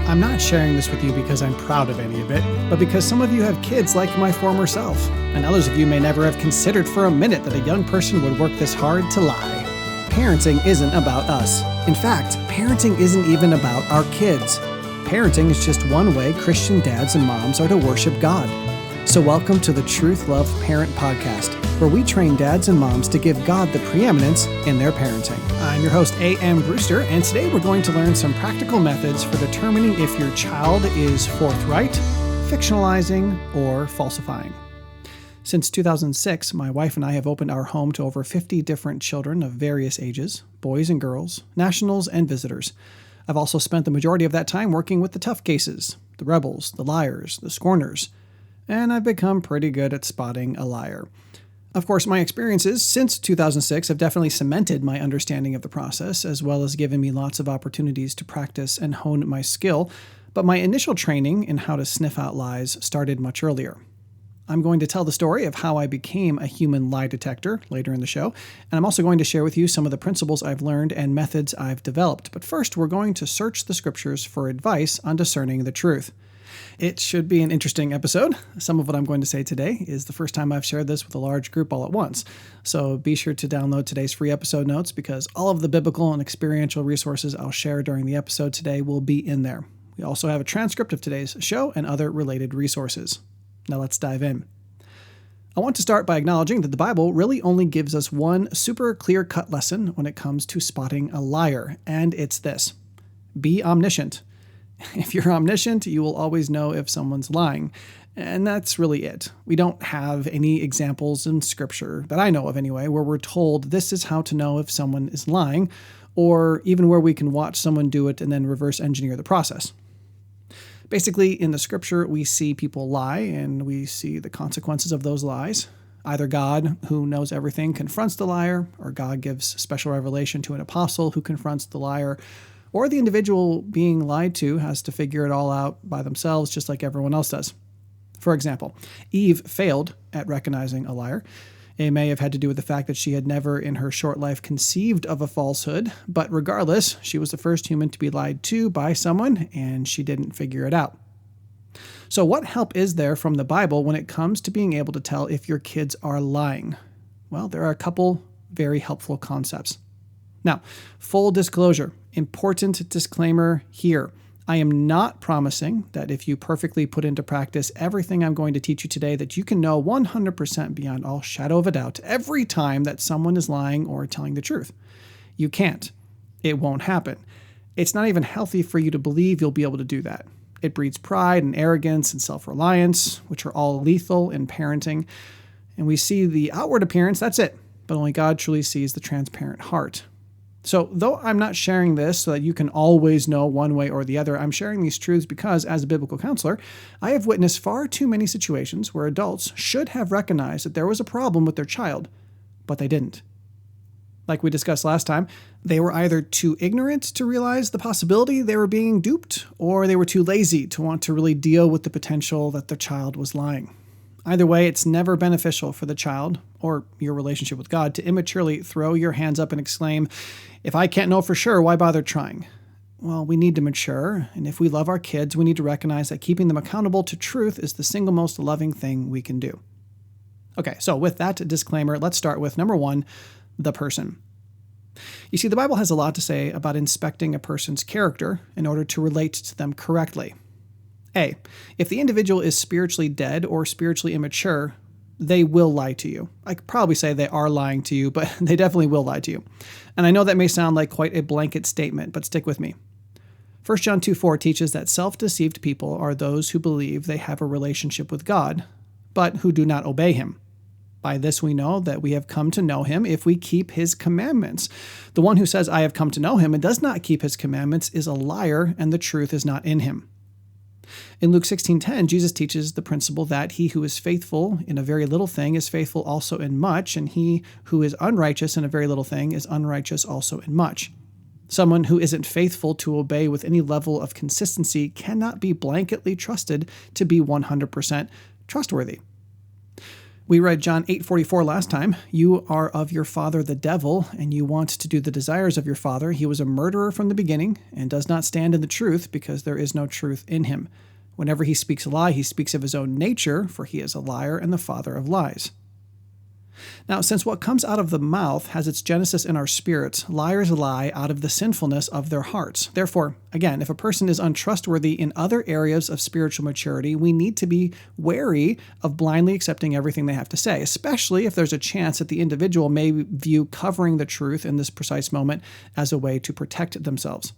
I'm not sharing this with you because I'm proud of any of it, but because some of you have kids like my former self, and others of you may never have considered for a minute that a young person would work this hard to lie. Parenting isn't about us. In fact, parenting isn't even about our kids. Parenting is just one way Christian dads and moms are to worship God. So welcome to the Truth.Love.Parent podcast, where we train dads and moms to give God the preeminence in their parenting. I'm your host, AMBrewster, and today we're going to learn some practical methods for determining if your child is forthright, fictionalizing, or falsifying. Since 2006, my wife and I have opened our home to over 50 different children of various ages, boys and girls, nationals and visitors. I've also spent the majority of that time working with the tough cases, the rebels, the liars, the scorners, and I've become pretty good at spotting a liar. Of course, my experiences since 2006 have definitely cemented my understanding of the process, as well as given me lots of opportunities to practice and hone my skill, but my initial training in how to sniff out lies started much earlier. I'm going to tell the story of how I became a human lie detector later in the show, and I'm also going to share with you some of the principles I've learned and methods I've developed. But first, we're going to search the scriptures for advice on discerning the truth. It should be an interesting episode. Some of what I'm going to say today is the first time I've shared this with a large group all at once. So be sure to download today's free episode notes because all of the biblical and experiential resources I'll share during the episode today will be in there. We also have a transcript of today's show and other related resources. Now let's dive in. I want to start by acknowledging that the Bible really only gives us one super clear-cut lesson when it comes to spotting a liar, and it's this: be omniscient. If you're omniscient, you will always know if someone's lying. And that's really it. We don't have any examples in Scripture, that I know of anyway, where we're told this is how to know if someone is lying, or even where we can watch someone do it and then reverse engineer the process. Basically, in the Scripture, we see people lie, and we see the consequences of those lies. Either God, who knows everything, confronts the liar, or God gives special revelation to an apostle who confronts the liar, or the individual being lied to has to figure it all out by themselves, just like everyone else does. For example, Eve failed at recognizing a liar. It may have had to do with the fact that she had never in her short life conceived of a falsehood, but regardless, she was the first human to be lied to by someone, and she didn't figure it out. So what help is there from the Bible when it comes to being able to tell if your kids are lying? Well, there are a couple very helpful concepts. Now, full disclosure, important disclaimer here. I am not promising that if you perfectly put into practice everything I'm going to teach you today, that you can know 100% beyond all shadow of a doubt every time that someone is lying or telling the truth. You can't. It won't happen. It's not even healthy for you to believe you'll be able to do that. It breeds pride and arrogance and self-reliance, which are all lethal in parenting. And we see the outward appearance, that's it. But only God truly sees the transparent heart. So though I'm not sharing this so that you can always know one way or the other, I'm sharing these truths because, as a biblical counselor, I have witnessed far too many situations where adults should have recognized that there was a problem with their child, but they didn't. Like we discussed last time, they were either too ignorant to realize the possibility they were being duped, or they were too lazy to want to really deal with the potential that their child was lying. Either way, it's never beneficial for the child, or your relationship with God, to immaturely throw your hands up and exclaim, "If I can't know for sure, why bother trying?" Well, we need to mature, and if we love our kids, we need to recognize that keeping them accountable to truth is the single most loving thing we can do. Okay, so with that disclaimer, let's start with number one, the person. You see, the Bible has a lot to say about inspecting a person's character in order to relate to them correctly. A, if the individual is spiritually dead or spiritually immature, they will lie to you. I could probably say they are lying to you, but they definitely will lie to you. And I know that may sound like quite a blanket statement, but stick with me. 1 John 2:4 teaches that self-deceived people are those who believe they have a relationship with God, but who do not obey him. By this we know that we have come to know him if we keep his commandments. The one who says, "I have come to know him," and does not keep his commandments is a liar, and the truth is not in him. In Luke 16:10, Jesus teaches the principle that he who is faithful in a very little thing is faithful also in much, and he who is unrighteous in a very little thing is unrighteous also in much. Someone who isn't faithful to obey with any level of consistency cannot be blanketly trusted to be 100% trustworthy. We read John 8:44 last time. You are of your father the devil, and you want to do the desires of your father. He was a murderer from the beginning and does not stand in the truth because there is no truth in him. Whenever he speaks a lie, he speaks of his own nature, for he is a liar and the father of lies. Now, since what comes out of the mouth has its genesis in our spirits, liars lie out of the sinfulness of their hearts. Therefore, again, if a person is untrustworthy in other areas of spiritual maturity, we need to be wary of blindly accepting everything they have to say, especially if there's a chance that the individual may view covering the truth in this precise moment as a way to protect themselves.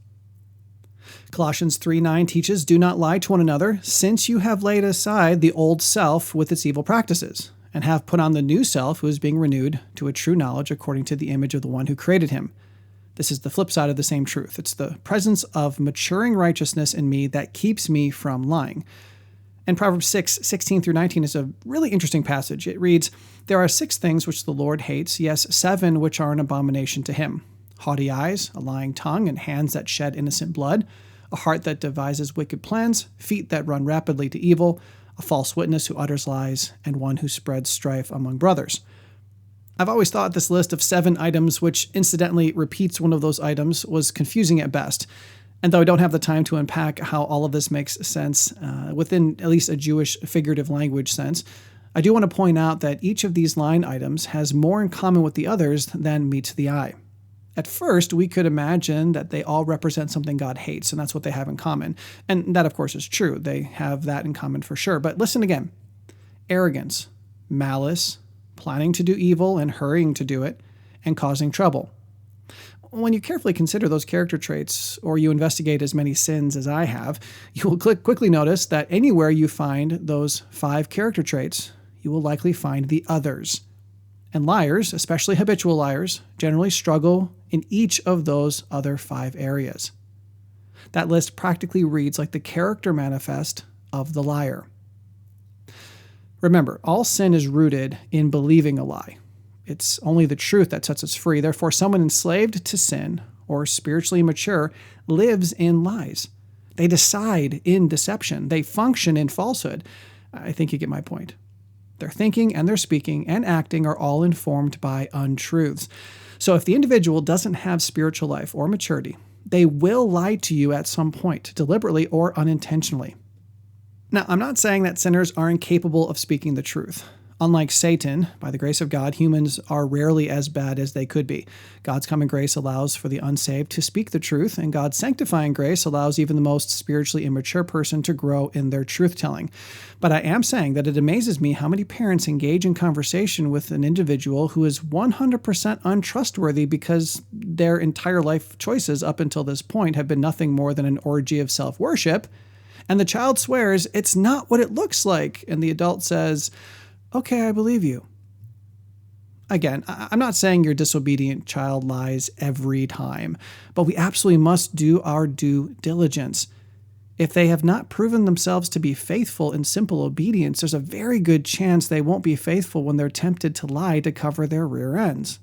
Colossians 3:9 teaches, "Do not lie to one another, since you have laid aside the old self with its evil practices, and have put on the new self who is being renewed to a true knowledge according to the image of the one who created him." This is the flip side of the same truth. It's the presence of maturing righteousness in me that keeps me from lying. And Proverbs 6:16-19 is a really interesting passage. It reads, "There are 6 things which the Lord hates, yes, 7 which are an abomination to him. Haughty eyes, a lying tongue, and hands that shed innocent blood, a heart that devises wicked plans, feet that run rapidly to evil, a false witness who utters lies, and one who spreads strife among brothers." I've always thought this list of 7 items, which incidentally repeats one of those items, was confusing at best. And though I don't have the time to unpack how all of this makes sense within at least a Jewish figurative language sense, I do want to point out that each of these line items has more in common with the others than meets the eye. At first, we could imagine that they all represent something God hates, and that's what they have in common. And that, of course, is true. They have that in common for sure. But listen again. Arrogance, malice, planning to do evil and hurrying to do it, and causing trouble. When you carefully consider those character traits, or you investigate as many sins as I have, you will quickly notice that anywhere you find those 5 character traits, you will likely find the others. And liars, especially habitual liars, generally struggle in each of those other 5 areas. That list practically reads like the character manifest of the liar. Remember, all sin is rooted in believing a lie. It's only the truth that sets us free. Therefore, someone enslaved to sin or spiritually immature lives in lies. They decide in deception. They function in falsehood. I think you get my point. Their thinking and their speaking and acting are all informed by untruths. So if the individual doesn't have spiritual life or maturity, they will lie to you at some point, deliberately or unintentionally. Now, I'm not saying that sinners are incapable of speaking the truth. Unlike Satan, by the grace of God, humans are rarely as bad as they could be. God's common grace allows for the unsaved to speak the truth, and God's sanctifying grace allows even the most spiritually immature person to grow in their truth-telling. But I am saying that it amazes me how many parents engage in conversation with an individual who is 100% untrustworthy because their entire life choices up until this point have been nothing more than an orgy of self-worship, and the child swears it's not what it looks like, and the adult says, "Okay, I believe you." Again, I'm not saying your disobedient child lies every time, but we absolutely must do our due diligence. If they have not proven themselves to be faithful in simple obedience, there's a very good chance they won't be faithful when they're tempted to lie to cover their rear ends.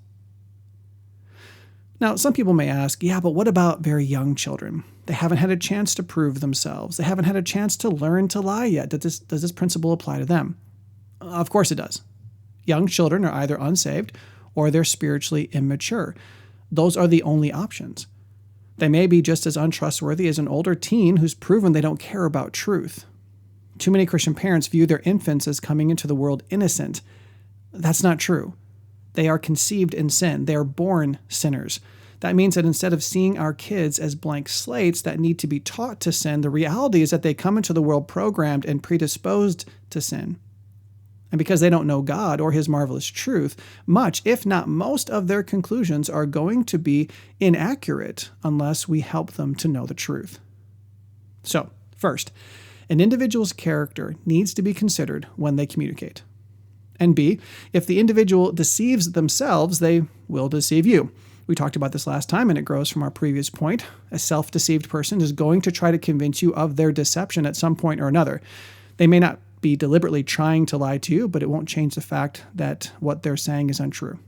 Now, some people may ask, yeah, but what about very young children? They haven't had a chance to prove themselves. They haven't had a chance to learn to lie yet. Does this principle apply to them? Of course it does. Young children are either unsaved or they're spiritually immature. Those are the only options. They may be just as untrustworthy as an older teen who's proven they don't care about truth. Too many Christian parents view their infants as coming into the world innocent. That's not true. They are conceived in sin. They are born sinners. That means that instead of seeing our kids as blank slates that need to be taught to sin, the reality is that they come into the world programmed and predisposed to sin. And because they don't know God or His marvelous truth, much, if not most, of their conclusions are going to be inaccurate unless we help them to know the truth. So, first, an individual's character needs to be considered when they communicate. And B, if the individual deceives themselves, they will deceive you. We talked about this last time, and it grows from our previous point. A self-deceived person is going to try to convince you of their deception at some point or another. They may not be deliberately trying to lie to you, but it won't change the fact that what they're saying is untrue.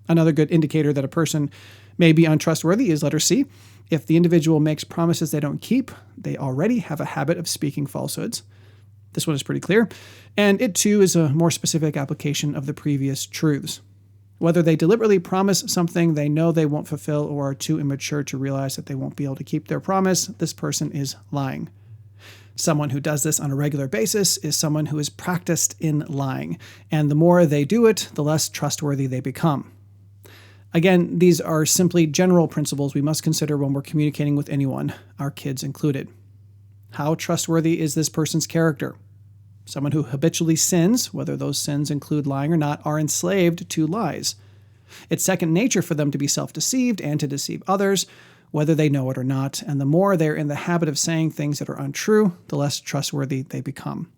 Another good indicator that a person may be untrustworthy is letter C. If the individual makes promises they don't keep, they already have a habit of speaking falsehoods. This one is pretty clear, and it too is a more specific application of the previous truths. Whether they deliberately promise something they know they won't fulfill or are too immature to realize that they won't be able to keep their promise, this person is lying. Someone who does this on a regular basis is someone who is practiced in lying, and the more they do it, the less trustworthy they become. Again, these are simply general principles we must consider when we're communicating with anyone, our kids included. How trustworthy is this person's character? Someone who habitually sins, whether those sins include lying or not, are enslaved to lies. It's second nature for them to be self-deceived and to deceive others, whether they know it or not, and the more they're in the habit of saying things that are untrue, the less trustworthy they become.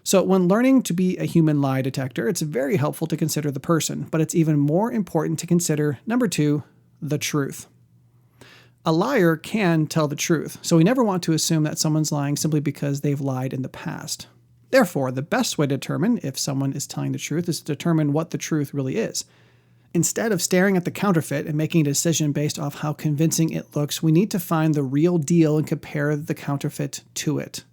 So when learning to be a human lie detector, it's very helpful to consider the person, but it's even more important to consider, number 2, the truth. A liar can tell the truth, so we never want to assume that someone's lying simply because they've lied in the past. Therefore, the best way to determine if someone is telling the truth is to determine what the truth really is. Instead of staring at the counterfeit and making a decision based off how convincing it looks, we need to find the real deal and compare the counterfeit to it.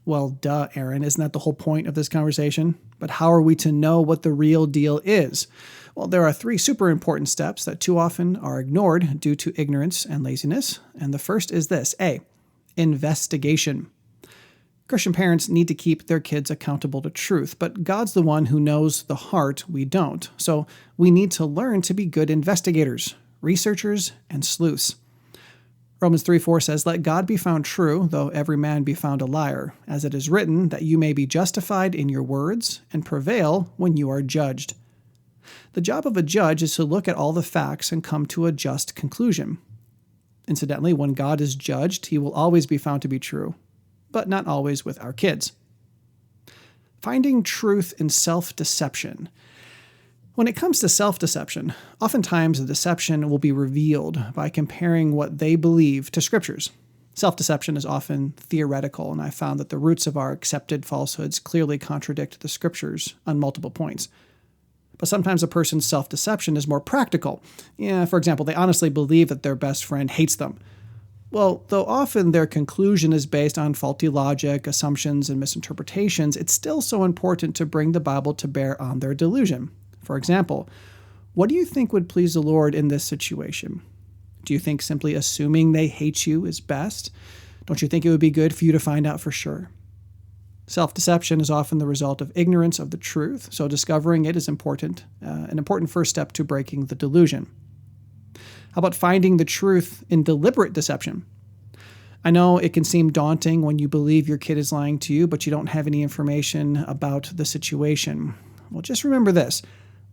Well, duh, Aaron, isn't that the whole point of this conversation? But how are we to know what the real deal is? Well, there are 3 super important steps that too often are ignored due to ignorance and laziness. And the first is this: A, investigation. Christian parents need to keep their kids accountable to truth, but God's the one who knows the heart, we don't. So we need to learn to be good investigators, researchers, and sleuths. Romans 3:4 says, "Let God be found true, though every man be found a liar, as it is written, that you may be justified in your words and prevail when you are judged." The job of a judge is to look at all the facts and come to a just conclusion. Incidentally, when God is judged, he will always be found to be true, but not always with our kids. Finding truth in self-deception. When it comes to self-deception, oftentimes the deception will be revealed by comparing what they believe to scriptures. Self-deception is often theoretical, and I found that the roots of our accepted falsehoods clearly contradict the scriptures on multiple points. But sometimes a person's self-deception is more practical. For example, they honestly believe that their best friend hates them. Well, though often their conclusion is based on faulty logic, assumptions, and misinterpretations, it's still so important to bring the Bible to bear on their delusion. For example, what do you think would please the Lord in this situation? Do you think simply assuming they hate you is best? Don't you think it would be good for you to find out for sure? Self-deception is often the result of ignorance of the truth, so discovering it is important, an important first step to breaking the delusion. How about finding the truth in deliberate deception? I know it can seem daunting when you believe your kid is lying to you, but you don't have any information about the situation. Well, just remember this: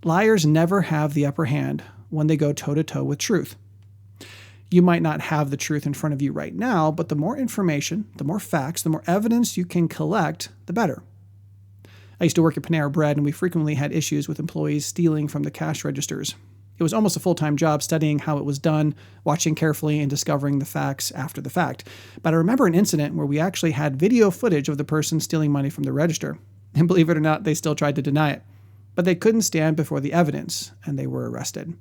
liars never have the upper hand when they go toe-to-toe with truth. You might not have the truth in front of you right now, but the more information, the more facts, the more evidence you can collect, the better. I used to work at Panera Bread, and we frequently had issues with employees stealing from the cash registers. It was almost a full-time job studying how it was done, watching carefully, and discovering the facts after the fact. But I remember an incident where we actually had video footage of the person stealing money from the register. And believe it or not, they still tried to deny it. But they couldn't stand before the evidence, and they were arrested.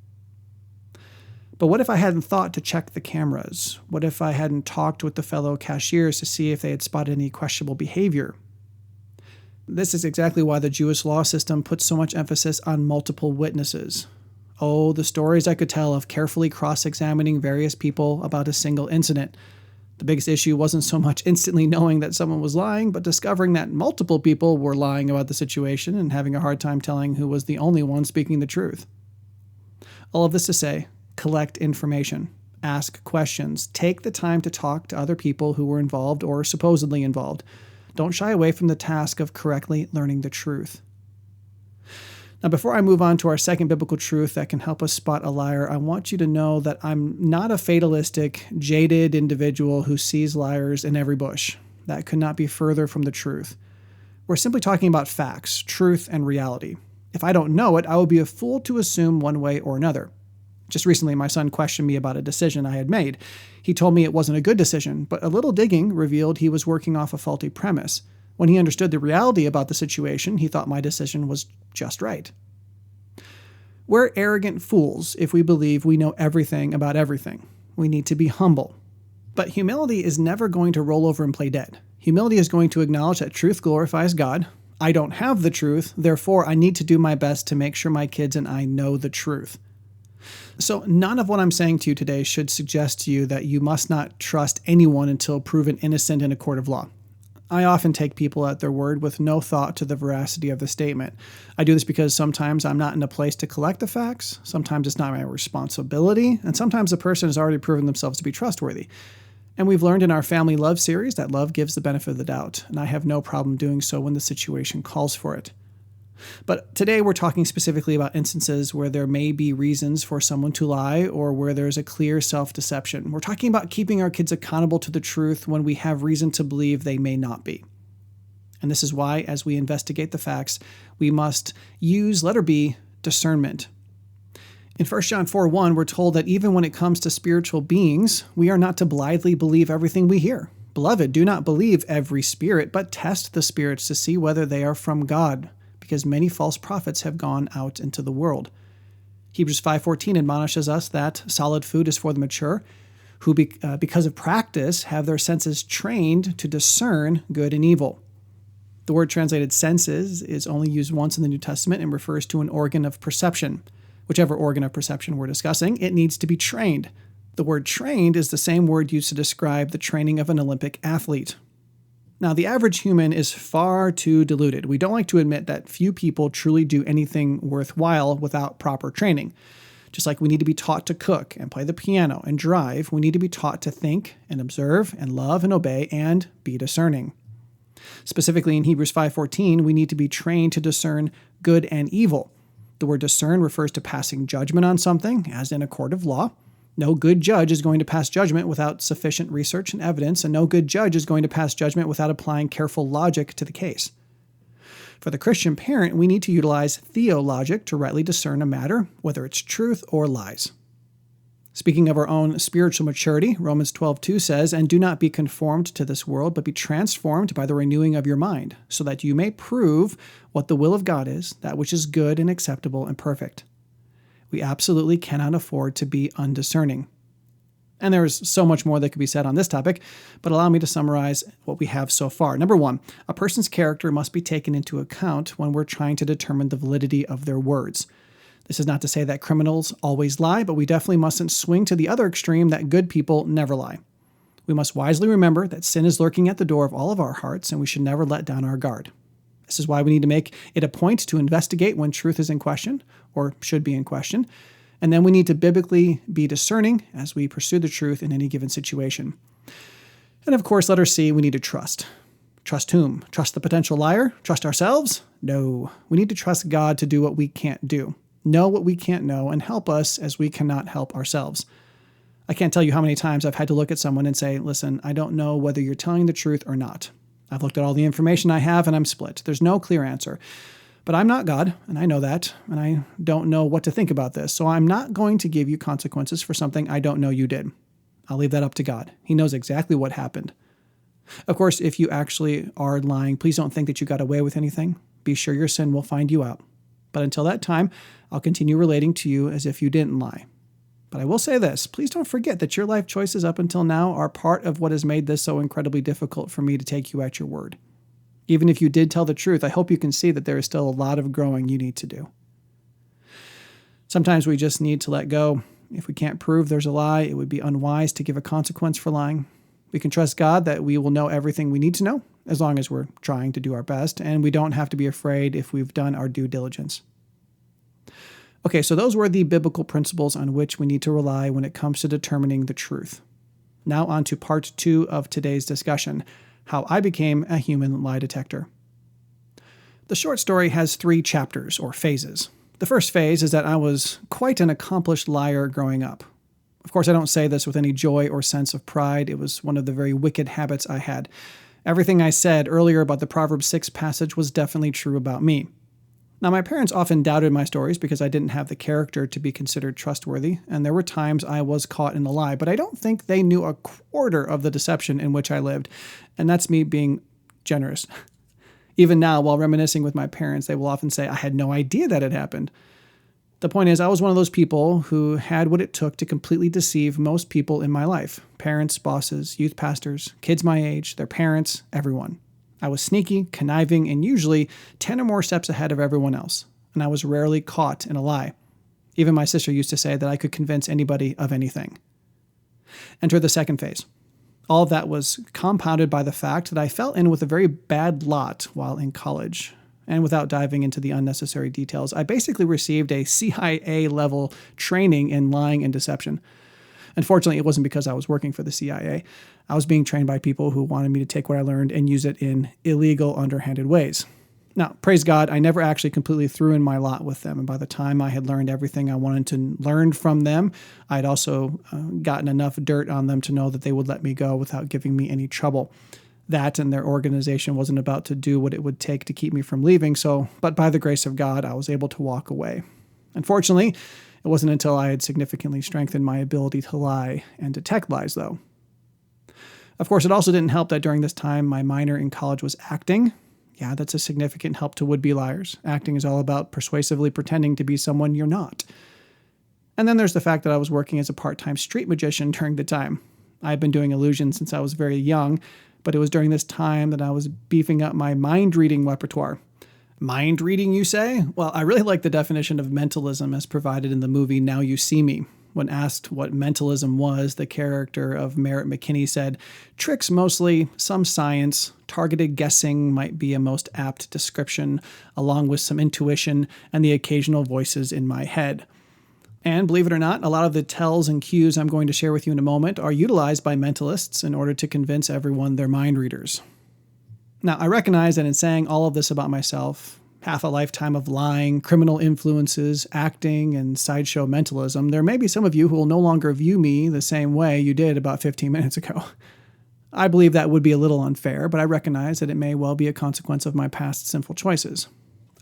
But what if I hadn't thought to check the cameras? What if I hadn't talked with the fellow cashiers to see if they had spotted any questionable behavior? This is exactly why the Jewish law system puts so much emphasis on multiple witnesses. Oh, the stories I could tell of carefully cross-examining various people about a single incident. The biggest issue wasn't so much instantly knowing that someone was lying, but discovering that multiple people were lying about the situation and having a hard time telling who was the only one speaking the truth. All of this to say, collect information, ask questions, take the time to talk to other people who were involved or supposedly involved. Don't shy away from the task of correctly learning the truth. Now, before I move on to our second biblical truth that can help us spot a liar, I want you to know that I'm not a fatalistic, jaded individual who sees liars in every bush. That could not be further from the truth. We're simply talking about facts, truth, and reality. If I don't know it, I would be a fool to assume one way or another. Just recently, my son questioned me about a decision I had made. He told me it wasn't a good decision, but a little digging revealed he was working off a faulty premise. When he understood the reality about the situation, he thought my decision was just right. We're arrogant fools if we believe we know everything about everything. We need to be humble. But humility is never going to roll over and play dead. Humility is going to acknowledge that truth glorifies God. I don't have the truth, therefore I need to do my best to make sure my kids and I know the truth. So none of what I'm saying to you today should suggest to you that you must not trust anyone until proven innocent in a court of law. I often take people at their word with no thought to the veracity of the statement. I do this because sometimes I'm not in a place to collect the facts, sometimes it's not my responsibility, and sometimes the person has already proven themselves to be trustworthy. And we've learned in our Family Love series that love gives the benefit of the doubt, and I have no problem doing so when the situation calls for it. But today we're talking specifically about instances where there may be reasons for someone to lie or where there's a clear self-deception. We're talking about keeping our kids accountable to the truth when we have reason to believe they may not be. And this is why, as we investigate the facts, we must use, letter B, discernment. In 1 John 4:1, we're told that even when it comes to spiritual beings, we are not to blithely believe everything we hear. Beloved, do not believe every spirit, but test the spirits to see whether they are from God, because many false prophets have gone out into the world. Hebrews 5:14 admonishes us that solid food is for the mature, who because of practice have their senses trained to discern good and evil. The word translated senses is only used once in the New Testament and refers to an organ of perception. Whichever organ of perception we're discussing, it needs to be trained. The word trained is the same word used to describe the training of an Olympic athlete. Now, the average human is far too deluded. We don't like to admit that few people truly do anything worthwhile without proper training. Just like we need to be taught to cook and play the piano and drive, we need to be taught to think and observe and love and obey and be discerning. Specifically in Hebrews 5:14, we need to be trained to discern good and evil. The word discern refers to passing judgment on something, as in a court of law. No good judge is going to pass judgment without sufficient research and evidence, and no good judge is going to pass judgment without applying careful logic to the case. For the Christian parent, we need to utilize theologic to rightly discern a matter, whether it's truth or lies. Speaking of our own spiritual maturity, Romans 12:2 says, "And do not be conformed to this world, but be transformed by the renewing of your mind, so that you may prove what the will of God is, that which is good and acceptable and perfect." We absolutely cannot afford to be undiscerning. And there is so much more that could be said on this topic, but allow me to summarize what we have so far. Number one, a person's character must be taken into account when we're trying to determine the validity of their words. This is not to say that criminals always lie, but we definitely mustn't swing to the other extreme that good people never lie. We must wisely remember that sin is lurking at the door of all of our hearts, and we should never let down our guard. This is why we need to make it a point to investigate when truth is in question, or should be in question, and then we need to biblically be discerning as we pursue the truth in any given situation. And of course, letter C, we need to trust. Trust whom? Trust the potential liar? Trust ourselves? No. We need to trust God to do what we can't do. Know what we can't know, and help us as we cannot help ourselves. I can't tell you how many times I've had to look at someone and say, listen, I don't know whether you're telling the truth or not. I've looked at all the information I have and I'm split. There's no clear answer. But I'm not God, and I know that, and I don't know what to think about this, so I'm not going to give you consequences for something I don't know you did. I'll leave that up to God. He knows exactly what happened. Of course, if you actually are lying, please don't think that you got away with anything. Be sure your sin will find you out. But until that time, I'll continue relating to you as if you didn't lie. But I will say this, please don't forget that your life choices up until now are part of what has made this so incredibly difficult for me to take you at your word. Even if you did tell the truth, I hope you can see that there is still a lot of growing you need to do. Sometimes we just need to let go. If we can't prove there's a lie, it would be unwise to give a consequence for lying. We can trust God that we will know everything we need to know, as long as we're trying to do our best, and we don't have to be afraid if we've done our due diligence. Okay, so those were the biblical principles on which we need to rely when it comes to determining the truth. Now on to part 2 of today's discussion, how I became a human lie detector. The short story has 3 chapters, or phases. The first phase is that I was quite an accomplished liar growing up. Of course, I don't say this with any joy or sense of pride. It was one of the very wicked habits I had. Everything I said earlier about the Proverbs 6 passage was definitely true about me. Now, my parents often doubted my stories because I didn't have the character to be considered trustworthy, and there were times I was caught in a lie, but I don't think they knew a quarter of the deception in which I lived, and that's me being generous. Even now, while reminiscing with my parents, they will often say, I had no idea that had happened. The point is, I was one of those people who had what it took to completely deceive most people in my life. Parents, bosses, youth pastors, kids my age, their parents, everyone. I was sneaky, conniving, and usually 10 or more steps ahead of everyone else. And I was rarely caught in a lie. Even my sister used to say that I could convince anybody of anything. Enter the second phase. All of that was compounded by the fact that I fell in with a very bad lot while in college. And without diving into the unnecessary details, I basically received a CIA-level training in lying and deception. Unfortunately, it wasn't because I was working for the CIA. I was being trained by people who wanted me to take what I learned and use it in illegal, underhanded ways. Now, praise God, I never actually completely threw in my lot with them. And by the time I had learned everything I wanted to learn from them, I had also gotten enough dirt on them to know that they would let me go without giving me any trouble. That and their organization wasn't about to do what it would take to keep me from leaving. But by the grace of God, I was able to walk away. Unfortunately, it wasn't until I had significantly strengthened my ability to lie and detect lies, though. Of course, it also didn't help that during this time, my minor in college was acting. Yeah, that's a significant help to would-be liars. Acting is all about persuasively pretending to be someone you're not. And then there's the fact that I was working as a part-time street magician during the time. I had been doing illusions since I was very young, but it was during this time that I was beefing up my mind-reading repertoire. Mind reading, you say? Well, I really like the definition of mentalism as provided in the movie Now You See Me. When asked what mentalism was, the character of Merritt McKinney said, "Tricks mostly, some science, targeted guessing might be a most apt description, along with some intuition and the occasional voices in my head." And believe it or not, a lot of the tells and cues I'm going to share with you in a moment are utilized by mentalists in order to convince everyone they're mind readers. Now, I recognize that in saying all of this about myself, half a lifetime of lying, criminal influences, acting, and sideshow mentalism, there may be some of you who will no longer view me the same way you did about 15 minutes ago. I believe that would be a little unfair, but I recognize that it may well be a consequence of my past sinful choices.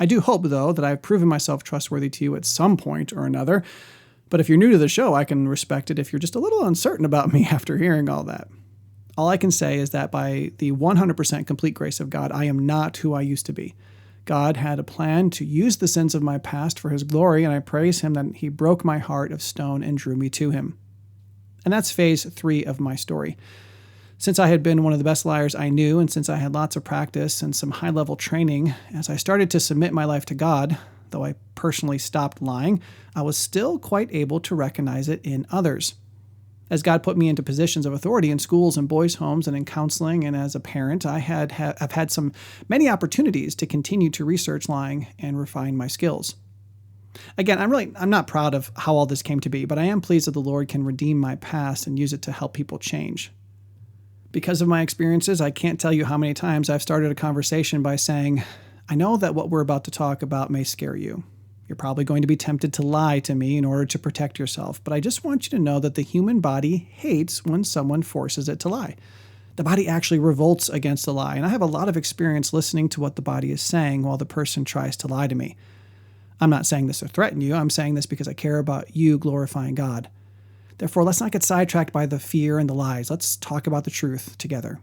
I do hope, though, that I've proven myself trustworthy to you at some point or another, but if you're new to the show, I can respect it if you're just a little uncertain about me after hearing all that. All I can say is that by the 100% complete grace of God, I am not who I used to be. God had a plan to use the sins of my past for his glory, and I praise him that he broke my heart of stone and drew me to him. And that's phase 3 of my story. Since I had been one of the best liars I knew, and since I had lots of practice and some high-level training, as I started to submit my life to God, though I personally stopped lying, I was still quite able to recognize it in others. As God put me into positions of authority in schools and boys' homes and in counseling, and as a parent, I've had many opportunities to continue to research lying and refine my skills. Again, I'm not proud of how all this came to be, but I am pleased that the Lord can redeem my past and use it to help people change. Because of my experiences, I can't tell you how many times I've started a conversation by saying, "I know that what we're about to talk about may scare you. You're probably going to be tempted to lie to me in order to protect yourself, but I just want you to know that the human body hates when someone forces it to lie. The body actually revolts against a lie, and I have a lot of experience listening to what the body is saying while the person tries to lie to me. I'm not saying this to threaten you. I'm saying this because I care about you glorifying God. Therefore, let's not get sidetracked by the fear and the lies. Let's talk about the truth together."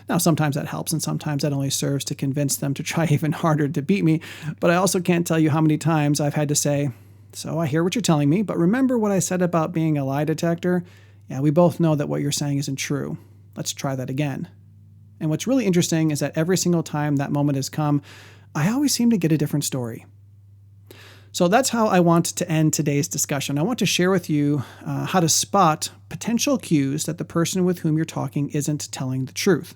Now, sometimes that helps, and sometimes that only serves to convince them to try even harder to beat me, but I also can't tell you how many times I've had to say, "So I hear what you're telling me, but remember what I said about being a lie detector? Yeah, we both know that what you're saying isn't true. Let's try that again." And what's really interesting is that every single time that moment has come, I always seem to get a different story. So that's how I want to end today's discussion. I want to share with you how to spot potential cues that the person with whom you're talking isn't telling the truth.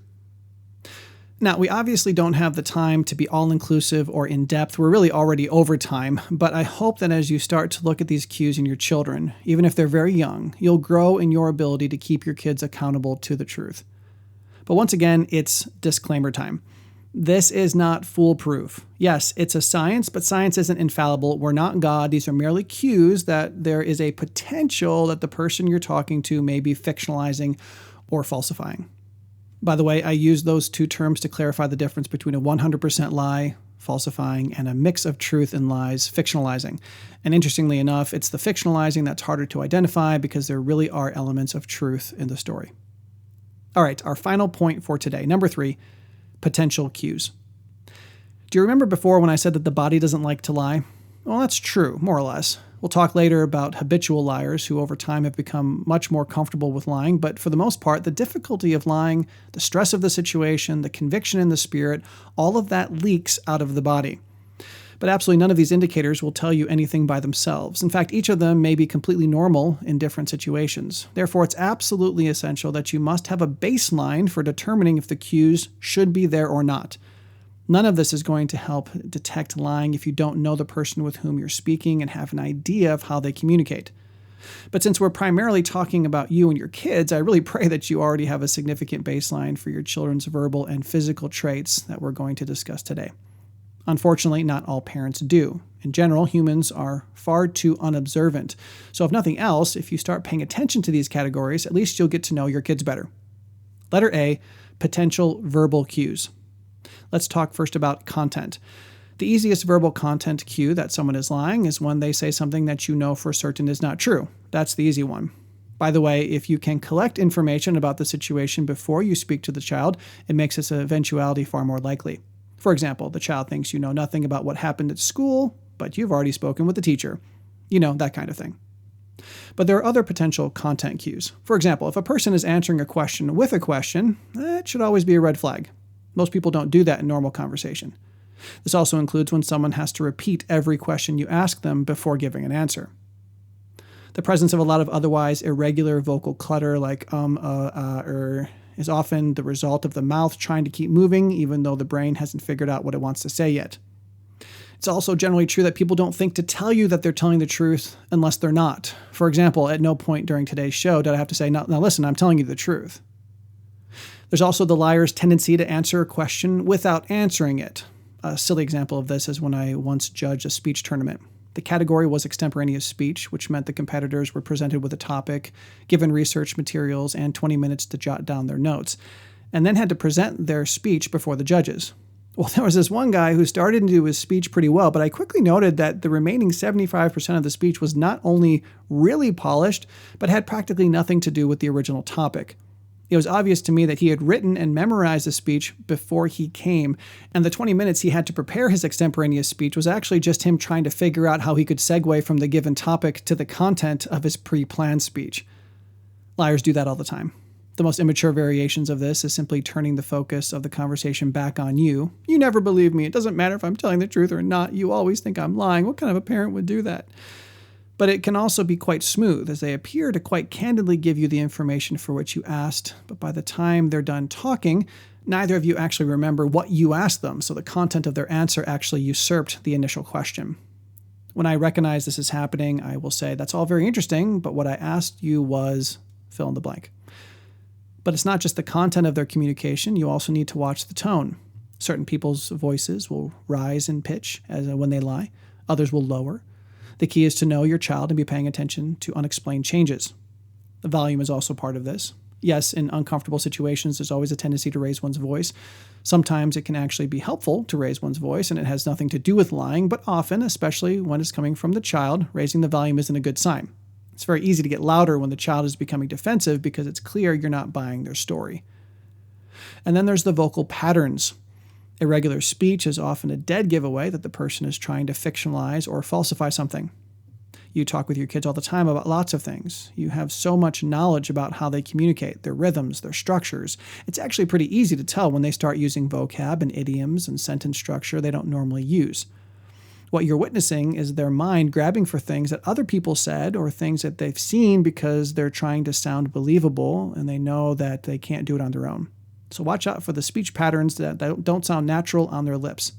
Now, we obviously don't have the time to be all-inclusive or in-depth. We're really already over time, but I hope that as you start to look at these cues in your children, even if they're very young, you'll grow in your ability to keep your kids accountable to the truth. But once again, it's disclaimer time. This is not foolproof. Yes, it's a science, but science isn't infallible. We're not God. These are merely cues that there is a potential that the person you're talking to may be fictionalizing or falsifying. By the way, I use those two terms to clarify the difference between a 100% lie, falsifying, and a mix of truth and lies, fictionalizing. And interestingly enough, it's the fictionalizing that's harder to identify because there really are elements of truth in the story. All right, our final point for today, number 3, potential cues. Do you remember before when I said that the body doesn't like to lie? Well, that's true, more or less. We'll talk later about habitual liars who over time have become much more comfortable with lying, but for the most part, the difficulty of lying, the stress of the situation, the conviction in the spirit, all of that leaks out of the body. But absolutely none of these indicators will tell you anything by themselves. In fact, each of them may be completely normal in different situations. Therefore, it's absolutely essential that you must have a baseline for determining if the cues should be there or not. None of this is going to help detect lying if you don't know the person with whom you're speaking and have an idea of how they communicate. But since we're primarily talking about you and your kids, I really pray that you already have a significant baseline for your children's verbal and physical traits that we're going to discuss today. Unfortunately, not all parents do. In general, humans are far too unobservant. So if nothing else, if you start paying attention to these categories, at least you'll get to know your kids better. Letter A, potential verbal cues. Let's talk first about content. The easiest verbal content cue that someone is lying is when they say something that you know for certain is not true. That's the easy one. By the way, if you can collect information about the situation before you speak to the child, it makes this eventuality far more likely. For example, the child thinks you know nothing about what happened at school, but you've already spoken with the teacher. You know, that kind of thing. But there are other potential content cues. For example, if a person is answering a question with a question, that should always be a red flag. Most people don't do that in normal conversation. This also includes when someone has to repeat every question you ask them before giving an answer. The presence of a lot of otherwise irregular vocal clutter like is often the result of the mouth trying to keep moving even though the brain hasn't figured out what it wants to say yet. It's also generally true that people don't think to tell you that they're telling the truth unless they're not. For example, at no point during today's show did I have to say, now listen, I'm telling you the truth. There's also the liar's tendency to answer a question without answering it. A silly example of this is when I once judged a speech tournament. The category was extemporaneous speech, which meant the competitors were presented with a topic, given research materials, and 20 minutes to jot down their notes, and then had to present their speech before the judges. Well, there was this one guy who started to do his speech pretty well, but I quickly noted that the remaining 75% of the speech was not only really polished, but had practically nothing to do with the original topic. It was obvious to me that he had written and memorized the speech before he came, and the 20 minutes he had to prepare his extemporaneous speech was actually just him trying to figure out how he could segue from the given topic to the content of his pre-planned speech. Liars do that all the time. The most immature variations of this is simply turning the focus of the conversation back on you. You never believe me. It doesn't matter if I'm telling the truth or not. You always think I'm lying. What kind of a parent would do that? But it can also be quite smooth, as they appear to quite candidly give you the information for which you asked, but by the time they're done talking, neither of you actually remember what you asked them, so the content of their answer actually usurped the initial question. When I recognize this is happening, I will say, that's all very interesting, but what I asked you was fill in the blank. But it's not just the content of their communication, you also need to watch the tone. Certain people's voices will rise in pitch when they lie, others will lower. The key is to know your child and be paying attention to unexplained changes. The volume is also part of this. Yes, in uncomfortable situations, there's always a tendency to raise one's voice. Sometimes it can actually be helpful to raise one's voice, and it has nothing to do with lying, but often, especially when it's coming from the child, raising the volume isn't a good sign. It's very easy to get louder when the child is becoming defensive because it's clear you're not buying their story. And then there's the vocal patterns. Irregular speech is often a dead giveaway that the person is trying to fictionalize or falsify something. You talk with your kids all the time about lots of things. You have so much knowledge about how they communicate, their rhythms, their structures. It's actually pretty easy to tell when they start using vocab and idioms and sentence structure they don't normally use. What you're witnessing is their mind grabbing for things that other people said or things that they've seen because they're trying to sound believable and they know that they can't do it on their own. So watch out for the speech patterns that don't sound natural on their lips.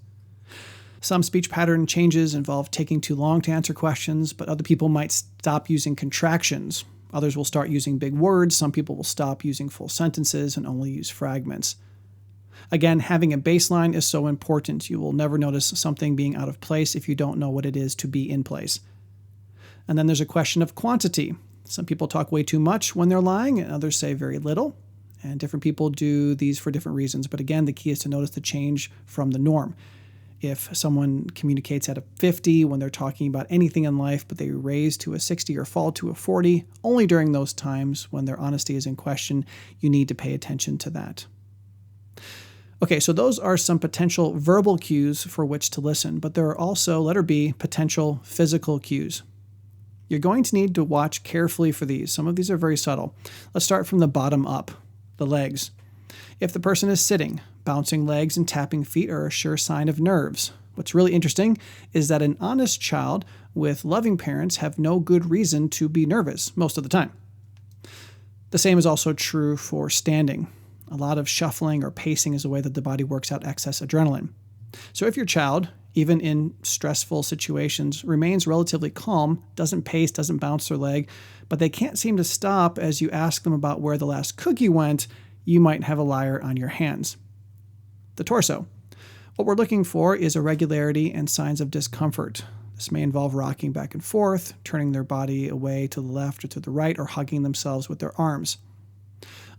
Some speech pattern changes involve taking too long to answer questions, but other people might stop using contractions. Others will start using big words. Some people will stop using full sentences and only use fragments. Again, having a baseline is so important. You will never notice something being out of place if you don't know what it is to be in place. And then there's a question of quantity. Some people talk way too much when they're lying, and others say very little. And different people do these for different reasons. But again, the key is to notice the change from the norm. If someone communicates at a 50 when they're talking about anything in life, but they raise to a 60 or fall to a 40, only during those times when their honesty is in question, you need to pay attention to that. Okay, so those are some potential verbal cues for which to listen, but there are also, letter B, potential physical cues. You're going to need to watch carefully for these. Some of these are very subtle. Let's start from the bottom up, the legs. If the person is sitting, bouncing legs and tapping feet are a sure sign of nerves. What's really interesting is that an honest child with loving parents have no good reason to be nervous most of the time. The same is also true for standing. A lot of shuffling or pacing is a way that the body works out excess adrenaline. So if your child, even in stressful situations, remains relatively calm, doesn't pace, doesn't bounce their leg, but they can't seem to stop as you ask them about where the last cookie went, you might have a liar on your hands. The torso. What we're looking for is irregularity and signs of discomfort. This may involve rocking back and forth, turning their body away to the left or to the right, or hugging themselves with their arms.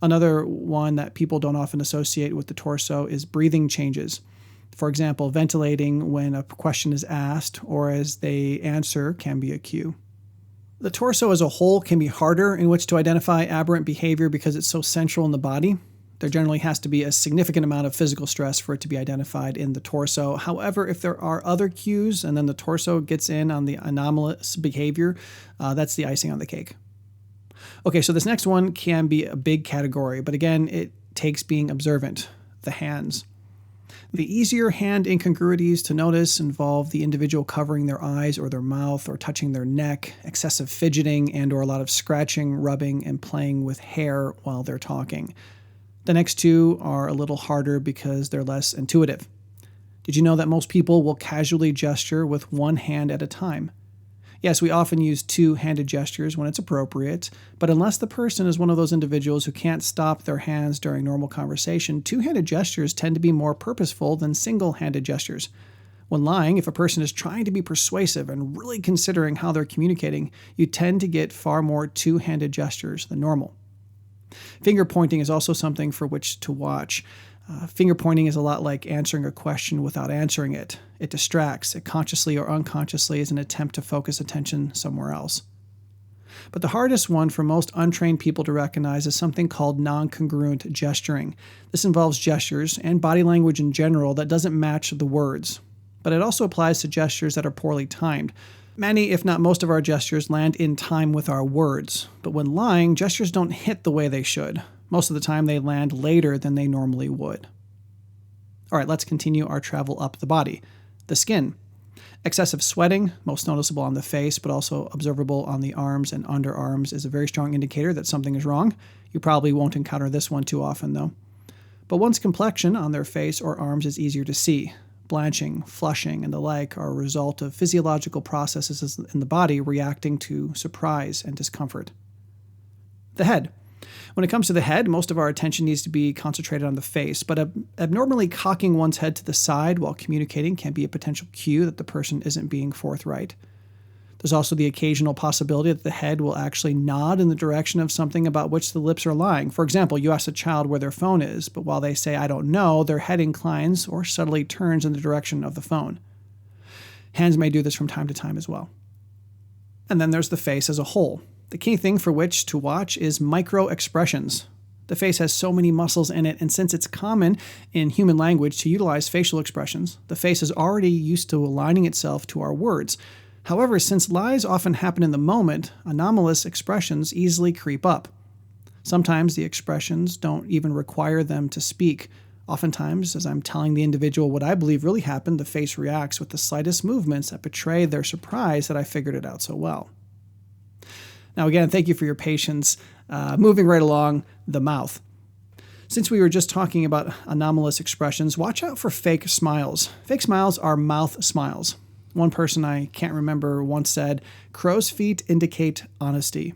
Another one that people don't often associate with the torso is breathing changes. For example, ventilating when a question is asked or as they answer can be a cue. The torso as a whole can be harder in which to identify aberrant behavior because it's so central in the body. There generally has to be a significant amount of physical stress for it to be identified in the torso. However, if there are other cues and then the torso gets in on the anomalous behavior, that's the icing on the cake. Okay, so this next one can be a big category, but again, it takes being observant. The hands. The easier hand incongruities to notice involve the individual covering their eyes or their mouth or touching their neck, excessive fidgeting, and or a lot of scratching, rubbing, and playing with hair while they're talking. The next two are a little harder because they're less intuitive. Did you know that most people will casually gesture with one hand at a time? Yes, we often use two-handed gestures when it's appropriate, but unless the person is one of those individuals who can't stop their hands during normal conversation, two-handed gestures tend to be more purposeful than single-handed gestures. When lying, if a person is trying to be persuasive and really considering how they're communicating, you tend to get far more two-handed gestures than normal. Finger pointing is also something for which to watch. Finger pointing is a lot like answering a question without answering it. It distracts. It consciously or unconsciously is an attempt to focus attention somewhere else. But the hardest one for most untrained people to recognize is something called non-congruent gesturing. This involves gestures and body language in general that doesn't match the words. But it also applies to gestures that are poorly timed. Many, if not most of our gestures land in time with our words. But when lying, gestures don't hit the way they should. Most of the time, they land later than they normally would. All right, let's continue our travel up the body. The skin. Excessive sweating, most noticeable on the face, but also observable on the arms and underarms, is a very strong indicator that something is wrong. You probably won't encounter this one too often, though. But one's complexion on their face or arms is easier to see. Blanching, flushing, and the like are a result of physiological processes in the body reacting to surprise and discomfort. The head. When it comes to the head, most of our attention needs to be concentrated on the face, but abnormally cocking one's head to the side while communicating can be a potential cue that the person isn't being forthright. There's also the occasional possibility that the head will actually nod in the direction of something about which the lips are lying. For example, you ask a child where their phone is, but while they say, "I don't know," their head inclines or subtly turns in the direction of the phone. Hands may do this from time to time as well. And then there's the face as a whole. The key thing for which to watch is micro-expressions. The face has so many muscles in it, and since it's common in human language to utilize facial expressions, the face is already used to aligning itself to our words. However, since lies often happen in the moment, anomalous expressions easily creep up. Sometimes the expressions don't even require them to speak. Oftentimes, as I'm telling the individual what I believe really happened, the face reacts with the slightest movements that betray their surprise that I figured it out so well. Now, again, thank you for your patience. Moving right along, the mouth. Since we were just talking about anomalous expressions, watch out for fake smiles. Fake smiles are mouth smiles. One person I can't remember once said, "Crow's feet indicate honesty."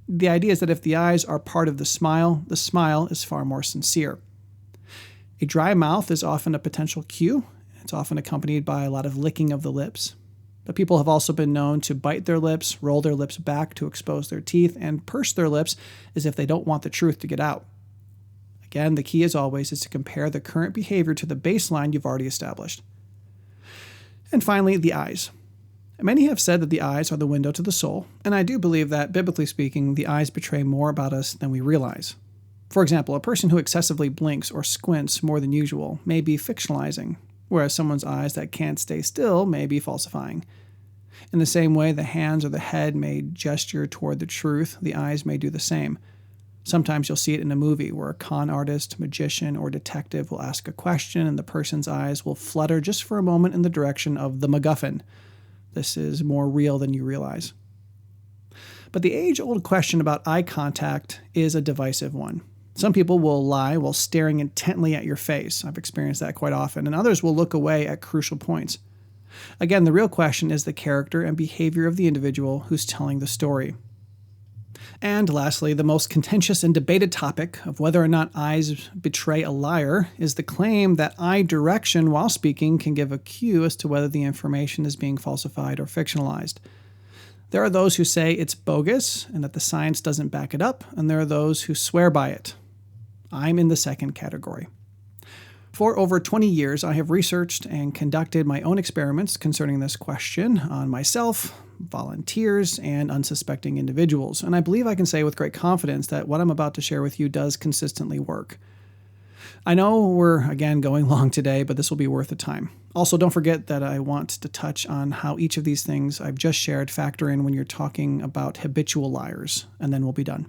The idea is that if the eyes are part of the smile is far more sincere. A dry mouth is often a potential cue. It's often accompanied by a lot of licking of the lips. But people have also been known to bite their lips, roll their lips back to expose their teeth, and purse their lips as if they don't want the truth to get out. Again, the key as always is to compare the current behavior to the baseline you've already established. And finally, the eyes. Many have said that the eyes are the window to the soul, and I do believe that, biblically speaking, the eyes betray more about us than we realize. For example, a person who excessively blinks or squints more than usual may be fictionalizing, whereas someone's eyes that can't stay still may be falsifying. In the same way the hands or the head may gesture toward the truth, the eyes may do the same. Sometimes you'll see it in a movie where a con artist, magician, or detective will ask a question and the person's eyes will flutter just for a moment in the direction of the MacGuffin. This is more real than you realize. But the age-old question about eye contact is a divisive one. Some people will lie while staring intently at your face. I've experienced that quite often. And others will look away at crucial points. Again, the real question is the character and behavior of the individual who's telling the story. And lastly, the most contentious and debated topic of whether or not eyes betray a liar is the claim that eye direction while speaking can give a cue as to whether the information is being falsified or fictionalized. There are those who say it's bogus and that the science doesn't back it up, and there are those who swear by it. I'm in the second category. For over 20 years, I have researched and conducted my own experiments concerning this question on myself, volunteers, and unsuspecting individuals, and I believe I can say with great confidence that what I'm about to share with you does consistently work. I know we're, again, going long today, but this will be worth the time. Also, don't forget that I want to touch on how each of these things I've just shared factor in when you're talking about habitual liars, and then we'll be done.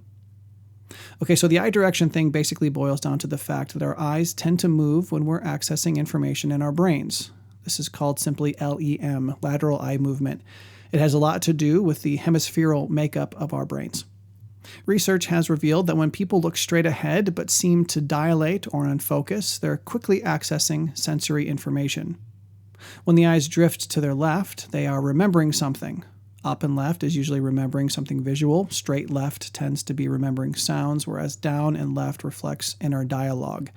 Okay, so the eye direction thing basically boils down to the fact that our eyes tend to move when we're accessing information in our brains. This is called simply LEM, lateral eye movement. It has a lot to do with the hemispherical makeup of our brains. Research has revealed that when people look straight ahead but seem to dilate or unfocus, they're quickly accessing sensory information. When the eyes drift to their left, they are remembering something. Up and left is usually remembering something visual. Straight left tends to be remembering sounds, whereas down and left reflects inner dialogue.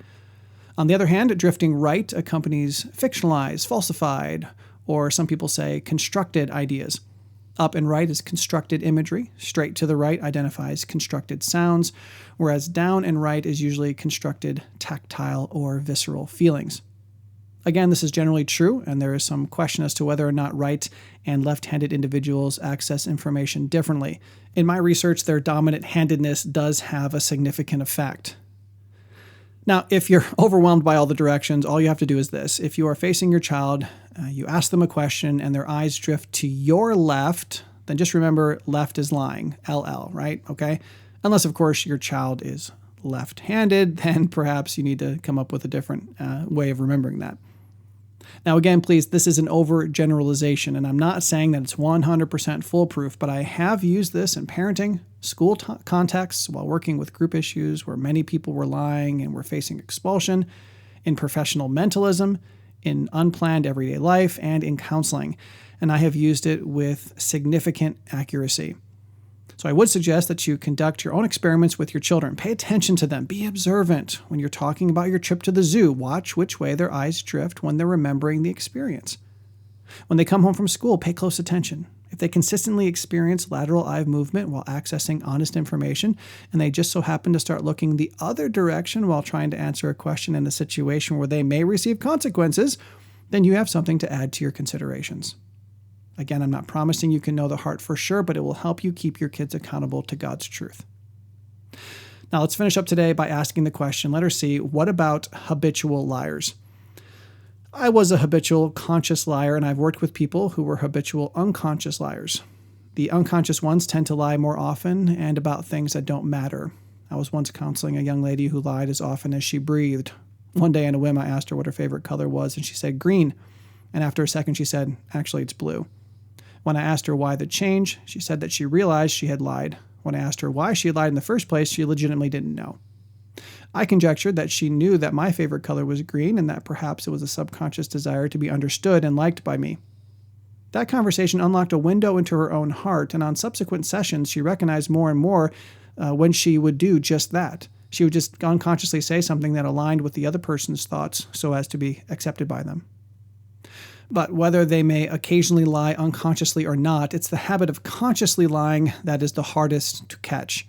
On the other hand, drifting right accompanies fictionalized, falsified, or some people say constructed ideas. Up and right is constructed imagery. Straight to the right identifies constructed sounds, whereas down and right is usually constructed tactile or visceral feelings. Again, this is generally true, and there is some question as to whether or not right and left-handed individuals access information differently. In my research, their dominant-handedness does have a significant effect. Now, if you're overwhelmed by all the directions, all you have to do is this. If you are facing your child, you ask them a question, and their eyes drift to your left, then just remember left is lying, LL, right? Okay? Unless, of course, your child is left-handed, then perhaps you need to come up with a different way of remembering that. Now, again, please, this is an overgeneralization, and I'm not saying that it's 100% foolproof, but I have used this in parenting, school contexts, while working with group issues where many people were lying and were facing expulsion, in professional mentalism, in unplanned everyday life, and in counseling. And I have used it with significant accuracy. So I would suggest that you conduct your own experiments with your children. Pay attention to them. Be observant. When you're talking about your trip to the zoo, watch which way their eyes drift when they're remembering the experience. When they come home from school, pay close attention. If they consistently experience lateral eye movement while accessing honest information, and they just so happen to start looking the other direction while trying to answer a question in a situation where they may receive consequences, then you have something to add to your considerations. Again, I'm not promising you can know the heart for sure, but it will help you keep your kids accountable to God's truth. Now, let's finish up today by asking the question, letter C, what about habitual liars? I was a habitual conscious liar, and I've worked with people who were habitual unconscious liars. The unconscious ones tend to lie more often and about things that don't matter. I was once counseling a young lady who lied as often as she breathed. One day on a whim, I asked her what her favorite color was, and she said green. And after a second, she said, actually, it's blue. When I asked her why the change, she said that she realized she had lied. When I asked her why she lied in the first place, she legitimately didn't know. I conjectured that she knew that my favorite color was green and that perhaps it was a subconscious desire to be understood and liked by me. That conversation unlocked a window into her own heart, and on subsequent sessions, she recognized more and more when she would do just that. She would just unconsciously say something that aligned with the other person's thoughts so as to be accepted by them. But whether they may occasionally lie unconsciously or not, it's the habit of consciously lying that is the hardest to catch.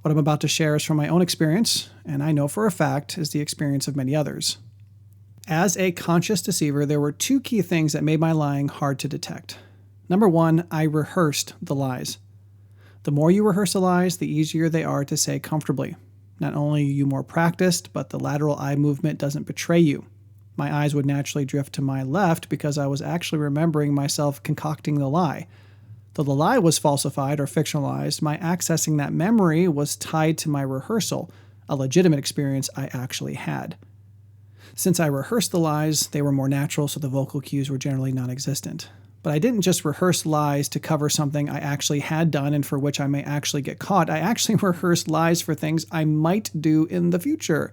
What I'm about to share is from my own experience, and I know for a fact is the experience of many others. As a conscious deceiver, there were two key things that made my lying hard to detect. Number one, I rehearsed the lies. The more you rehearse the lies, the easier they are to say comfortably. Not only are you more practiced, but the lateral eye movement doesn't betray you. My eyes would naturally drift to my left because I was actually remembering myself concocting the lie. Though the lie was falsified or fictionalized, my accessing that memory was tied to my rehearsal, a legitimate experience I actually had. Since I rehearsed the lies, they were more natural, so the vocal cues were generally non-existent. But I didn't just rehearse lies to cover something I actually had done and for which I may actually get caught. I actually rehearsed lies for things I might do in the future.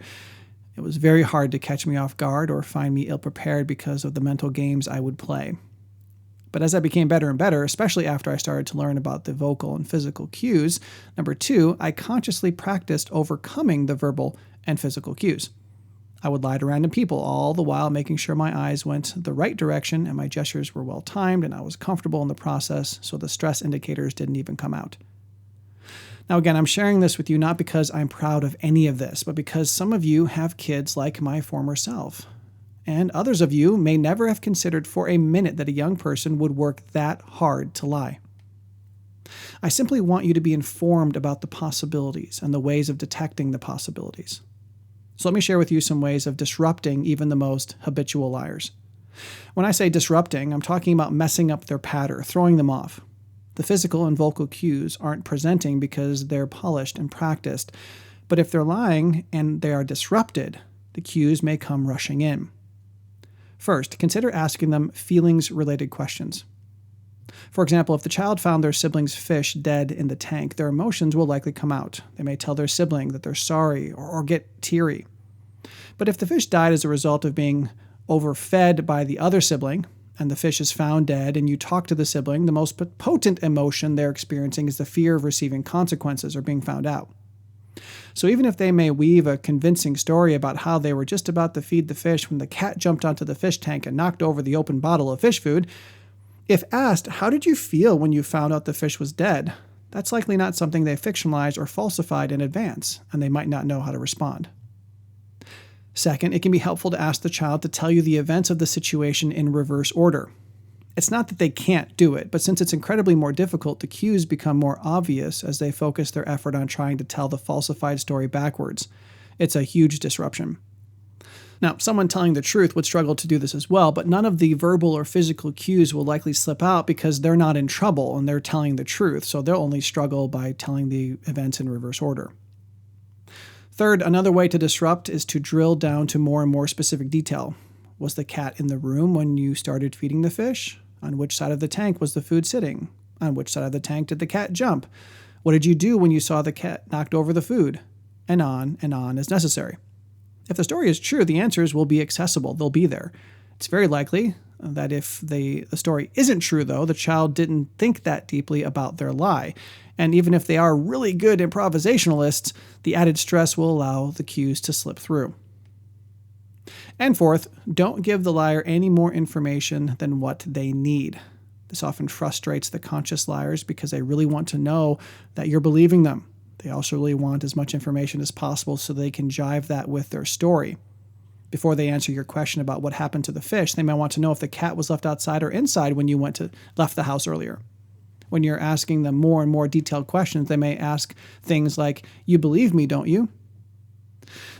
It was very hard to catch me off guard or find me ill-prepared because of the mental games I would play. But as I became better and better, especially after I started to learn about the vocal and physical cues, number 2, I consciously practiced overcoming the verbal and physical cues. I would lie to random people, all the while making sure my eyes went the right direction and my gestures were well timed and I was comfortable in the process, so the stress indicators didn't even come out. Now again, I'm sharing this with you not because I'm proud of any of this, but because some of you have kids like my former self. And others of you may never have considered for a minute that a young person would work that hard to lie. I simply want you to be informed about the possibilities and the ways of detecting the possibilities. So let me share with you some ways of disrupting even the most habitual liars. When I say disrupting, I'm talking about messing up their patter, throwing them off. The physical and vocal cues aren't presenting because they're polished and practiced, but if they're lying and they are disrupted, the cues may come rushing in. First, consider asking them feelings-related questions. For example, if the child found their sibling's fish dead in the tank, their emotions will likely come out. They may tell their sibling that they're sorry or get teary. But if the fish died as a result of being overfed by the other sibling, and the fish is found dead, and you talk to the sibling, the most potent emotion they're experiencing is the fear of receiving consequences or being found out. So even if they may weave a convincing story about how they were just about to feed the fish when the cat jumped onto the fish tank and knocked over the open bottle of fish food, if asked, how did you feel when you found out the fish was dead? That's likely not something they fictionalized or falsified in advance, and they might not know how to respond. Second, it can be helpful to ask the child to tell you the events of the situation in reverse order. It's not that they can't do it, but since it's incredibly more difficult, the cues become more obvious as they focus their effort on trying to tell the falsified story backwards. It's a huge disruption. Now, someone telling the truth would struggle to do this as well, but none of the verbal or physical cues will likely slip out because they're not in trouble and they're telling the truth, so they'll only struggle by telling the events in reverse order. Third, another way to disrupt is to drill down to more and more specific detail. Was the cat in the room when you started feeding the fish? On which side of the tank was the food sitting? On which side of the tank did the cat jump? What did you do when you saw the cat knocked over the food? And on as necessary. If the story is true, the answers will be accessible. They'll be there. It's very likely that if the story isn't true, though, the child didn't think that deeply about their lie. And even if they are really good improvisationalists, the added stress will allow the cues to slip through. And fourth, don't give the liar any more information than what they need. This often frustrates the conscious liars because they really want to know that you're believing them. They also really want as much information as possible so they can jive that with their story. Before they answer your question about what happened to the fish, they might want to know if the cat was left outside or inside when you left the house earlier. When you're asking them more and more detailed questions, they may ask things like, "You believe me, don't you?"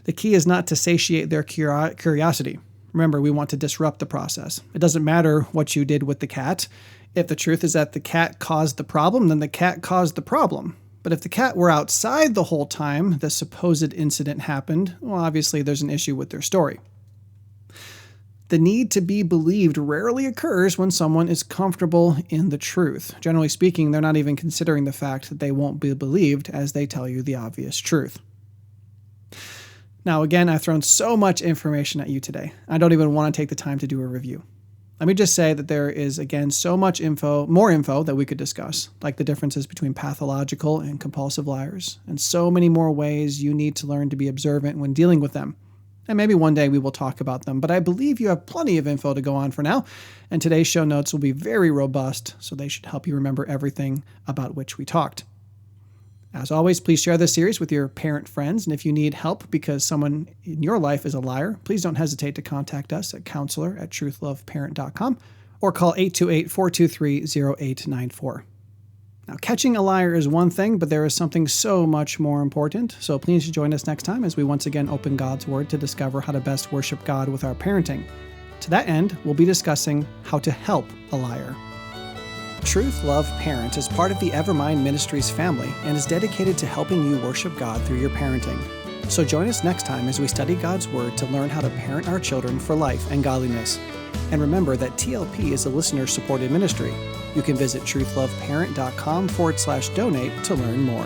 The key is not to satiate their curiosity. Remember, we want to disrupt the process. It doesn't matter what you did with the cat. If the truth is that the cat caused the problem, then the cat caused the problem. But if the cat were outside the whole time the supposed incident happened, well, obviously there's an issue with their story. The need to be believed rarely occurs when someone is comfortable in the truth. Generally speaking, they're not even considering the fact that they won't be believed as they tell you the obvious truth. Now, again, I've thrown so much information at you today. I don't even want to take the time to do a review. Let me just say that there is, again, so much more info that we could discuss, like the differences between pathological and compulsive liars, and so many more ways you need to learn to be observant when dealing with them. And maybe one day we will talk about them, but I believe you have plenty of info to go on for now, and today's show notes will be very robust, so they should help you remember everything about which we talked. As always, please share this series with your parent friends, and if you need help because someone in your life is a liar, please don't hesitate to contact us at counselor@Truth.Love.Parent.com or call 828-423-0894. Now, catching a liar is one thing, but there is something so much more important. So please join us next time as we once again open God's Word to discover how to best worship God with our parenting. To that end, we'll be discussing how to help a liar. Truth.Love.Parent is part of the Evermind Ministries family and is dedicated to helping you worship God through your parenting. So join us next time as we study God's Word to learn how to parent our children for life and godliness. And remember that TLP is a listener-supported ministry. You can visit truth.loveparent.com/donate to learn more.